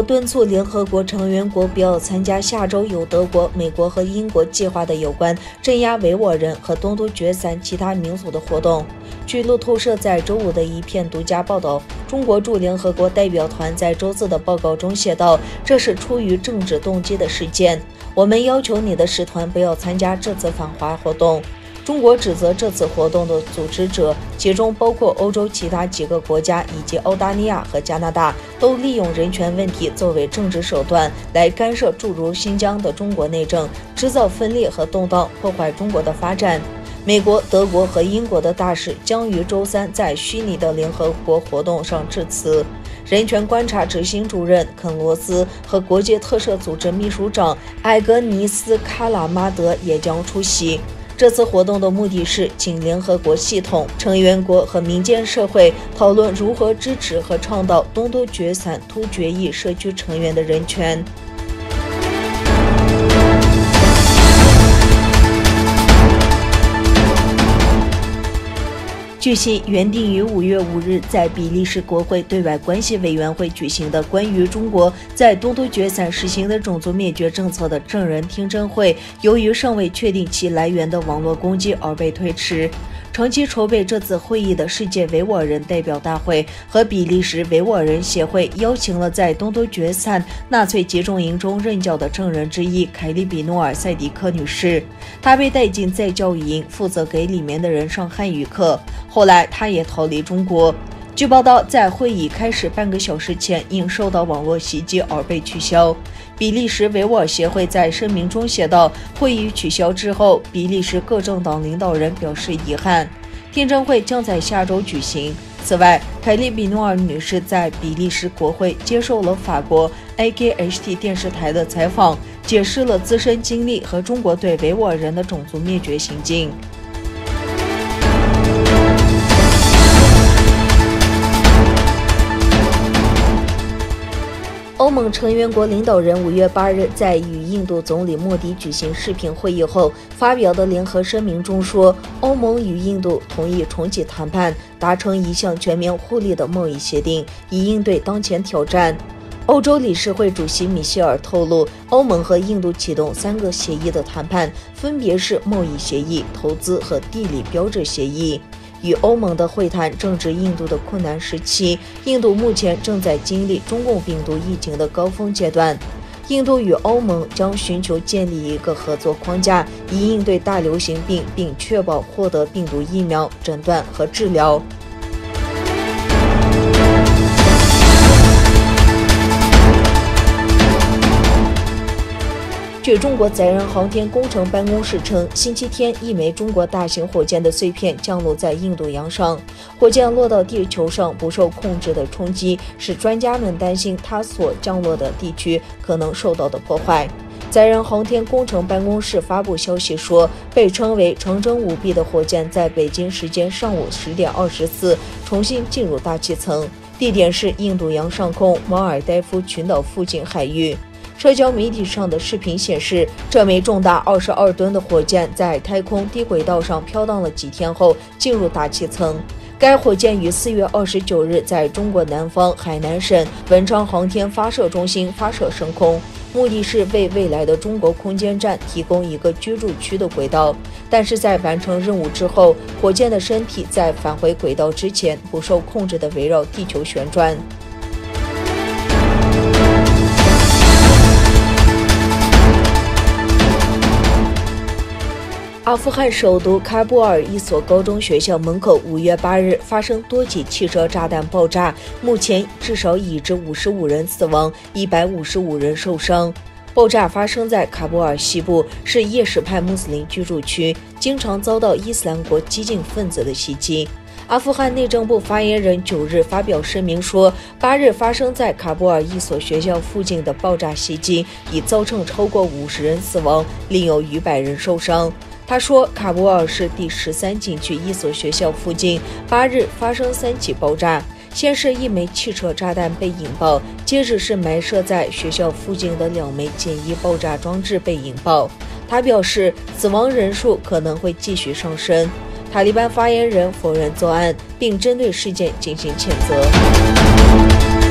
敦促联合国成员国不要参加下周由德国、美国和英国计划的有关镇压维吾尔人和东突厥散其他民族的活动。据路透社在周五的一篇独家报道，中国驻联合国代表团在周四的报告中写道：“这是出于政治动机的事件，我们要求你的使团不要参加这次反华活动。”中国指责这次活动的组织者，其中包括欧洲其他几个国家以及澳大利亚和加拿大，都利用人权问题作为政治手段来干涉诸如新疆的中国内政，制造分裂和动荡，破坏中国的发展。美国、德国和英国的大使将于周三在虚拟的联合国活动上致辞。人权观察执行主任肯罗斯和国际特赦组织秘书长埃格尼斯·卡拉马德也将出席。这次活动的目的是请联合国系统、成员国和民间社会讨论如何支持和倡导东突厥散突厥裔社区成员的人权。据悉，原定于5月5日在比利时国会对外关系委员会举行的关于中国在东突厥散实行的种族灭绝政策的证人听证会，由于尚未确定其来源的网络攻击而被推迟。长期筹备这次会议的世界维吾尔人代表大会和比利时维吾尔人协会邀请了在东突厥散纳粹集中营中任教的证人之一凯利比诺尔·塞迪克女士。她被带进再教育营，负责给里面的人上汉语课。后来，她也逃离中国。据报道，在会议开始半个小时前，因受到网络袭击而被取消。比利时维吾尔协会在声明中写道：“会议取消之后，比利时各政党领导人表示遗憾。听证会将在下周举行。”此外，凯利比诺尔女士在比利时国会接受了法国 AKHT 电视台的采访，解释了自身经历和中国对维吾尔人的种族灭绝行径。欧盟成员国领导人5月8日在与印度总理莫迪举行视频会议后发表的联合声明中说，欧盟与印度同意重启谈判，达成一项全面互利的贸易协定，以应对当前挑战。欧洲理事会主席米歇尔透露，欧盟和印度启动3个协议的谈判，分别是贸易协议、投资和地理标志协议。与欧盟的会谈正值印度的困难时期，印度目前正在经历中共病毒疫情的高峰阶段。印度与欧盟将寻求建立一个合作框架，以应对大流行病，并确保获得病毒疫苗、诊断和治疗。据中国载人航天工程办公室称，星期天一枚中国大型火箭的碎片降落在印度洋上，火箭落到地球上不受控制的冲击，使专家们担心它所降落的地区可能受到的破坏。载人航天工程办公室发布消息说，被称为长征5B 的火箭在北京时间上午10点24重新进入大气层，地点是印度洋上空马尔代夫群岛附近海域。社交媒体上的视频显示，这枚重达22吨的火箭在太空低轨道上飘荡了几天后进入大气层。该火箭于4月29日在中国南方海南省文昌航天发射中心发射升空，目的是为未来的中国空间站提供一个居住区的轨道。但是在完成任务之后，火箭的身体在返回轨道之前不受控制地围绕地球旋转。阿富汗首都喀布尔一所高中学校门口5月8日发生多起汽车炸弹爆炸，目前至少已致55人死亡，155人受伤。爆炸发生在喀布尔西部，是叶什派穆斯林居住区，经常遭到伊斯兰国激进分子的袭击。阿富汗内政部发言人9日发表声明说，8日发生在喀布尔一所学校附近的爆炸袭击已造成超过50人死亡，另有逾100人受伤。他说，喀布尔市第13景区一所学校附近8日发生3起爆炸，先是一枚汽车炸弹被引爆，接着是埋设在学校附近的2枚简易爆炸装置被引爆。他表示，死亡人数可能会继续上升。塔利班发言人否认作案，并针对事件进行谴责。